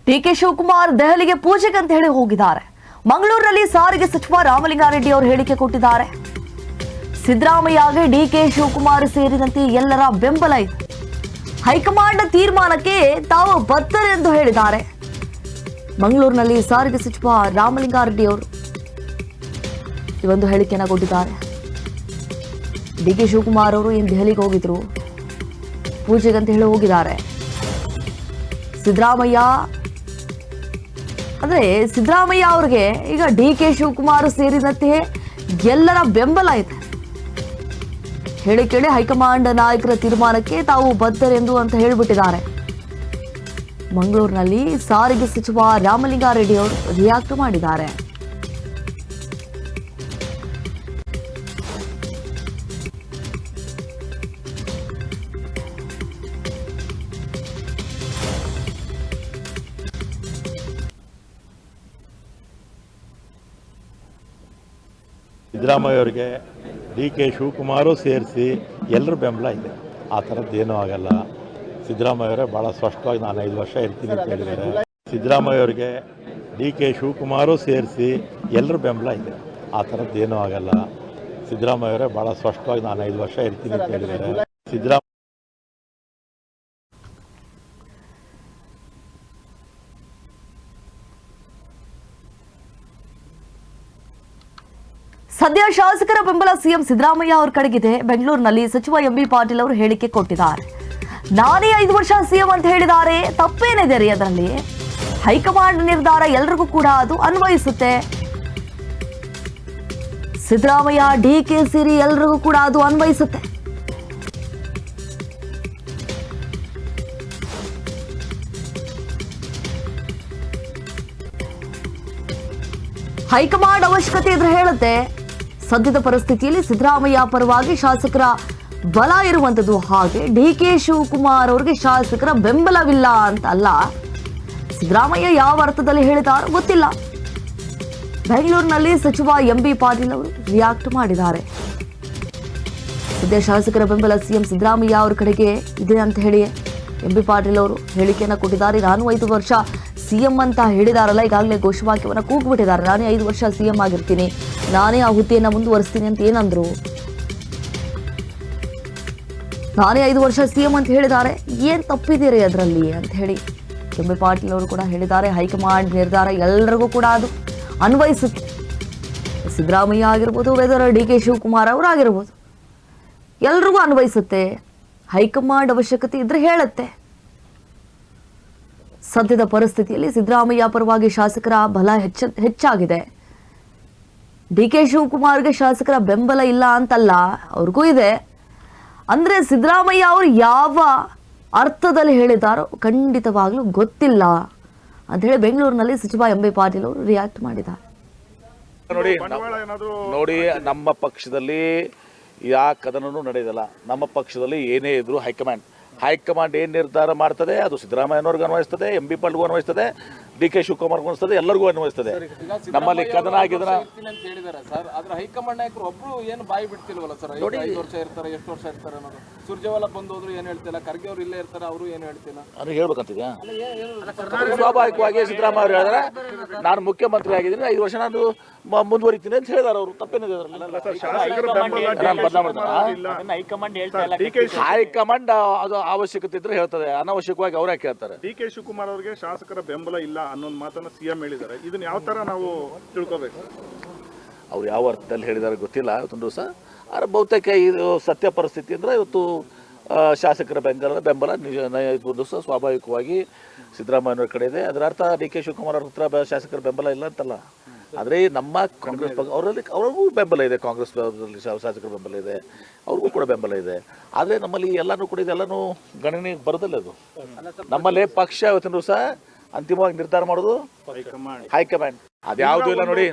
DK Shivakumar ದೆಹಲಿಗೆ ಪೂಜೆಗೆ ಅಂತ ಹೇಳಿ ಹೋಗಿದ್ದಾರೆ. ಮಂಗಳೂರಿನಲ್ಲಿ ಸಾರಿಗೆ ಸಚಿವ ರಾಮಲಿಂಗಾರೆಡ್ಡಿ ಅವರು ಹೇಳಿಕೆ ಕೊಟ್ಟಿದ್ದಾರೆ. ಸಿದ್ದರಾಮಯ್ಯಗೆ ಡಿಕೆ ಶಿವಕುಮಾರ್ ಸೇರಿದಂತೆ ಎಲ್ಲರ ಬೆಂಬಲ ಇದೆ. ಹೈಕಮಾಂಡ್ ತೀರ್ಮಾನಕ್ಕೆ ತಾವು ಬದ್ಧರೆಂದು ಹೇಳಿದ್ದಾರೆ. ಮಂಗಳೂರಿನಲ್ಲಿ ಸಾರಿಗೆ ಸಚಿವ ರಾಮಲಿಂಗಾರೆಡ್ಡಿ ಅವರು ಈ ಒಂದು ಹೇಳಿಕೆಯನ್ನು ಕೊಟ್ಟಿದ್ದಾರೆ. ಡಿಕೆ ಶಿವಕುಮಾರ್ ಅವರು ಏನು ದೆಹಲಿಗೆ ಹೋಗಿದ್ರು, ಪೂಜೆಗೆ ಅಂತ ಹೇಳಿ ಹೋಗಿದ್ದಾರೆ. ಸಿದ್ದರಾಮಯ್ಯ ಅವ್ರಿಗೆ ಈಗ ಡಿಕೆ ಶಿವಕುಮಾರ್ ಸೇರಿದಂತೆ ಎಲ್ಲರ ಬೆಂಬಲ ಇದೆ. ಹೇಳಿಕೆಯಲ್ಲಿ ಹೈಕಮಾಂಡ್ ನಾಯಕರ ತೀರ್ಮಾನಕ್ಕೆ ತಾವು ಬದ್ಧರೆಂದು ಅಂತ ಹೇಳಿಬಿಟ್ಟಿದ್ದಾರೆ. ಮಂಗಳೂರಿನಲ್ಲಿ ಸಾರಿಗೆ ಸಚಿವ ರಾಮಲಿಂಗಾರೆಡ್ಡಿ ಅವರು ರಿಯಾಕ್ಟ್ ಮಾಡಿದ್ದಾರೆ. ಸಿದ್ದರಾಮಯ್ಯ ಅವರಿಗೆ ಡಿಕೆ ಶಿವಕುಮಾರು ಸೇರಿಸಿ ಎಲ್ಲರ ಬೆಂಬಲ ಇದೆ. ಆ ಥರದ್ದೇನೂ ಆಗಲ್ಲ. ಸಿದ್ದರಾಮಯ್ಯ ಅವರೇ ಭಾಳ ಸ್ಪಷ್ಟವಾಗಿ ನಾನು 5 ವರ್ಷ ಇರ್ತೀನಿ ಅಂತ ಹೇಳಿದ್ದಾರೆ. ಸಿದ್ದರಾಮಯ್ಯ ಅವರಿಗೆ ಡಿಕೆ ಶಿವಕುಮಾರು ಸೇರಿಸಿ ಎಲ್ಲರ ಬೆಂಬಲ ಇದೆ. ಆ ಥರದ್ದೇನೂ ಆಗಲ್ಲ. ಸಿದ್ದರಾಮಯ್ಯ ಅವರೇ ಭಾಳ ಸ್ಪಷ್ಟವಾಗಿ ನಾನು 5 ವರ್ಷ ಇರ್ತೀನಿ ಅಂತ ಹೇಳಿದ್ದಾರೆ. ಸದ್ಯ ಶಾಸಕರ ಬೆಂಬಲ ಸಿಎಂ ಸಿದ್ದರಾಮಯ್ಯ ಅವರ ಕಡೆಗಿದೆ. ಬೆಂಗಳೂರಿನಲ್ಲಿ ಸಚಿವ ಎಂಬಿ ಪಾಟೀಲ್ ಅವರು ಹೇಳಿಕೆ ಕೊಟ್ಟಿದ್ದಾರೆ. ನಾನೇ 5 ವರ್ಷ ಸಿಎಂ ಅಂತ ಹೇಳಿದ್ದಾರೆ. ತಪ್ಪೇನಿದೆ ರೀ ಅದರಲ್ಲಿ? ಹೈಕಮಾಂಡ್ ನಿರ್ಧಾರ ಎಲ್ರಿಗೂ ಕೂಡ ಅದು ಅನ್ವಯಿಸುತ್ತೆ. ಸಿದ್ದರಾಮಯ್ಯ ಡಿಕೆ ಸೇರಿ ಎಲ್ರಿಗೂ ಕೂಡ ಅದು ಅನ್ವಯಿಸುತ್ತೆ. ಹೈಕಮಾಂಡ್ ಅವಶ್ಯಕತೆ ಇದ್ರೆ ಹೇಳುತ್ತೆ. ಸದ್ಯದ ಪರಿಸ್ಥಿತಿಯಲ್ಲಿ ಸಿದ್ದರಾಮಯ್ಯ ಪರವಾಗಿ ಶಾಸಕರ ಬಲ ಇರುವಂತದ್ದು. ಹಾಗೆ ಡಿಕೆ ಶಿವಕುಮಾರ್ ಅವರಿಗೆ ಶಾಸಕರ ಬೆಂಬಲವಿಲ್ಲ ಅಂತ ಅಲ್ಲ. ಸಿದ್ದರಾಮಯ್ಯ ಯಾವ ಅರ್ಥದಲ್ಲಿ ಹೇಳಿದಾರೋ ಗೊತ್ತಿಲ್ಲ. ಬೆಂಗಳೂರಿನಲ್ಲಿ ಸಚಿವ ಎಂಬಿ ಪಾಟೀಲ್ ಅವರು ರಿಯಾಕ್ಟ್ ಮಾಡಿದ್ದಾರೆ. ಸದ್ಯ ಶಾಸಕರ ಬೆಂಬಲ ಸಿಎಂ ಸಿದ್ದರಾಮಯ್ಯ ಅವರ ಕಡೆಗೆ ಇದೆ ಅಂತ ಹೇಳಿ ಎಂಬಿ ಪಾಟೀಲ್ ಅವರು ಹೇಳಿಕೆಯನ್ನು ಕೊಟ್ಟಿದ್ದಾರೆ. ನಾನು 5 ವರ್ಷ ಸಿಎಂ ಅಂತ ಹೇಳಿದಾರಲ್ಲ, ಈಗಾಗಲೇ ಘೋಷವಾಕ್ಯವನ್ನು ಕೂಗ್ಬಿಟ್ಟಿದ್ದಾರೆ. ನಾನೇ 5 ವರ್ಷ ಸಿಎಂ ಆಗಿರ್ತೀನಿ, ನಾನೇ ಆ ಹುದ್ದೆಯನ್ನು ಮುಂದುವರಿಸ್ತೀನಿ ಅಂತ ಏನಂದ್ರು. ನಾನೇ 5 ವರ್ಷ ಸಿಎಂ ಅಂತ ಹೇಳಿದ್ದಾರೆ. ಏನ್ ತಪ್ಪಿದ್ದೀರಿ ಅದರಲ್ಲಿ ಅಂತ ಹೇಳಿ ಎಂ ಬಿ ಪಾಟೀಲ್ ಅವರು ಕೂಡ ಹೇಳಿದ್ದಾರೆ. ಹೈಕಮಾಂಡ್ ನಿರ್ಧಾರ ಎಲ್ಲರಿಗೂ ಕೂಡ ಅದು ಅನ್ವಯಿಸುತ್ತೆ. ಸಿದ್ದರಾಮಯ್ಯ ಆಗಿರ್ಬೋದು, ವೆದರ್ ಡಿಕೆ ಶಿವಕುಮಾರ್ ಅವರಾಗಿರ್ಬೋದು, ಎಲ್ರಿಗೂ ಅನ್ವಯಿಸುತ್ತೆ. ಹೈಕಮಾಂಡ್ ಅವಶ್ಯಕತೆ ಇದ್ರೆ ಹೇಳುತ್ತೆ. ಸದ್ಯದ ಪರಿಸ್ಥಿತಿಯಲ್ಲಿ ಸಿದ್ದರಾಮಯ್ಯ ಪರವಾಗಿ ಶಾಸಕರ ಬಲ ಹೆಚ್ಚಾಗಿದೆ. ಡಿಕೆ ಶಿವಕುಮಾರ್ಗೆ ಶಾಸಕರ ಬೆಂಬಲ ಇಲ್ಲ ಅಂತಲ್ಲ, ಅವ್ರಿಗೂ ಇದೆ. ಅಂದ್ರೆ ಸಿದ್ದರಾಮಯ್ಯ ಅವರು ಯಾವ ಅರ್ಥದಲ್ಲಿ ಹೇಳಿದಾರೋ ಖಂಡಿತವಾಗ್ಲೂ ಗೊತ್ತಿಲ್ಲ ಅಂತ ಹೇಳಿ ಬೆಂಗಳೂರಿನಲ್ಲಿ ಸಚಿವ ಎಂ ಬಿ ಪಾಟೀಲ್ ಅವರು ರಿಯಾಕ್ಟ್ ಮಾಡಿದ್ದಾರೆ. ನೋಡಿ, ನಮ್ಮ ಪಕ್ಷದಲ್ಲಿ ಯಾವ ಕದನೂ ನಡೆಯೋದಿಲ್ಲ. ನಮ್ಮ ಪಕ್ಷದಲ್ಲಿ ಏನೇ ಇದ್ರು ಹೈಕಮಾಂಡ್ ಏನು ನಿರ್ಧಾರ ಮಾಡ್ತದೆ ಅದು ಸಿದ್ದರಾಮಯ್ಯನವ್ರಿಗೂ ಅನ್ವಯಿಸ್ತದೆ, ಎಂ ಬಿ ಪಾಟೀಲ್ಗೂ ಅನ್ವಯಿಸ್ತದೆ, ಡಿ ಕೆ ಶಿವಕುಮಾರ್ಗೂ ಅನಿಸ್ತದೆ, ಎಲ್ಲರಿಗೂ ಅನ್ವಯಿಸ್ತದೆ. ನಮ್ಮಲ್ಲಿ ಕದನ ಆಗಿದ್ರೆ ಹೇಳಿದ್ದಾರೆ ಸರ್, ಆದ್ರೆ ಹೈಕಮಾಂಡ್ ನಾಯಕರು ಒಬ್ರು ಏನು ಬಾಯಿ ಬಿಡ್ತಿಲ್ವಲ್ಲ ಸರ್. 5 ವರ್ಷ ಇರ್ತಾರೆ, ಎಷ್ಟು ವರ್ಷ ಇರ್ತಾರೆ ಅನ್ನೋದು. ಸುರ್ಜೇವಾಲಾ ಬಂದು ಹೋದ್ರು ಏನು ಹೇಳ್ತಿಲ್ಲ, ಖರ್ಗೆ ಅವ್ರು ಇಲ್ಲೇ ಇರ್ತಾರೆ, ಅವರು ಏನು ಹೇಳ್ತಿಲ್ಲ. ಅದು ಹೇಳ್ಬೇಕಂತಿದ್ಯಾ? ಸ್ವಾಭಾವಿಕವಾಗಿ ಸಿದ್ದರಾಮಯ್ಯ ಅವರು ಹೇಳಿದ್ರೆ ನಾನು ಮುಖ್ಯಮಂತ್ರಿ ಆಗಿದ್ದೀನಿ, 5 ವರ್ಷ ನಾನು ಮುಂದುವರಿತೀನಿ ಅಂತ ಹೇಳಿದಾರೆ. ಅವರು ತಪ್ಪೇನಿದೆ ಹೈಕಮಾಂಡ್ ಅದು ಅವಶ್ಯಕತೆ ಇದ್ರೆ ಹೇಳ್ತದೆ, ಅನಾವಶ್ಯಕವಾಗಿ ಅವರೇ ಕೇಳ್ತಾರೆ. ಡಿ ಕೆ ಶಿವಕುಮಾರ್ ಅವರಿಗೆ ಶಾಸಕರ ಬೆಂಬಲ ಇಲ್ಲ ಅನ್ನೋ ಮಾತನ್ನ ಸಿಎಂ ಹೇಳಿದ್ದಾರೆ. ಇದನ್ನ ಯಾವ ತರ ನಾವು ತಿಳ್ಕೋಬೇಕು? ಅವ್ರು ಯಾವ ಅರ್ಥದಲ್ಲಿ ಹೇಳಿದಾರೆ ಗೊತ್ತಿಲ್ಲ. ಇವತ್ತೊಂದು ದಿವಸ ಆದರೆ ಬಹುತೇಕ ಇದು ಸತ್ಯ ಪರಿಸ್ಥಿತಿ ಅಂದರೆ ಇವತ್ತು ಶಾಸಕರ ಬೆಂಬಲ ದಿವಸ ಸ್ವಾಭಾವಿಕವಾಗಿ ಸಿದ್ದರಾಮಯ್ಯನವ್ರ ಕಡೆ ಇದೆ. ಅದರ ಅರ್ಥ ಡಿ ಕೆ ಶಿವಕುಮಾರ್ ಅವ್ರ ಹತ್ರ ಶಾಸಕರ ಬೆಂಬಲ ಇಲ್ಲ ಅಂತಲ್ಲ. ಆದರೆ ನಮ್ಮ ಕಾಂಗ್ರೆಸ್ ಅವ್ರಿಗೂ ಬೆಂಬಲ ಇದೆ, ಕಾಂಗ್ರೆಸ್ ಶಾಸಕರ ಬೆಂಬಲ ಇದೆ, ಅವ್ರಿಗೂ ಕೂಡ ಬೆಂಬಲ ಇದೆ. ಆದರೆ ನಮ್ಮಲ್ಲಿ ಎಲ್ಲನೂ ಕೂಡ ಇದೆಲ್ಲನೂ ಗಣನೆಗೆ ಬರೋದಿಲ್ಲ. ಅದು ನಮ್ಮಲ್ಲಿ ಪಕ್ಷ ಇವತ್ತಿನ ದಿವಸ ಅಂತಿಮವಾಗಿ ನಿರ್ಧಾರ ಮಾಡೋದು ಹೈಕಮಾಂಡ್. ಅದ್ಯಾವುದೂ ಇಲ್ಲ ನೋಡಿ.